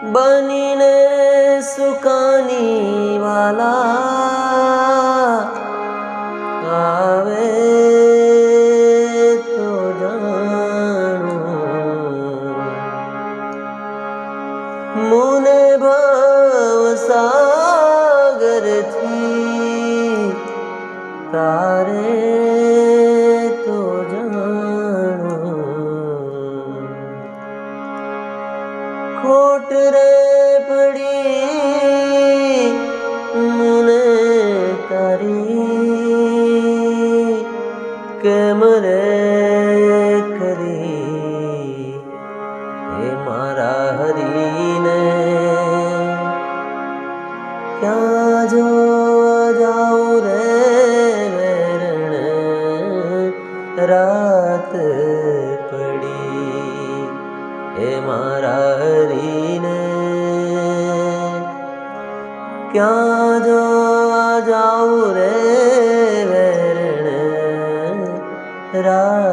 બનીને સુકાની વાલા આવે તો જાણું મુને ભવ સાગરથી તારે તો જાણું ખોટ રે પડી મુને તારી કેમ રે કરી હે મારા હરીને ક્યાં જોવા જાઉં રે વેરણ રાત પડી હે મારા હરીને ક્યાં જોવા જાઉં રે વેરણ રાત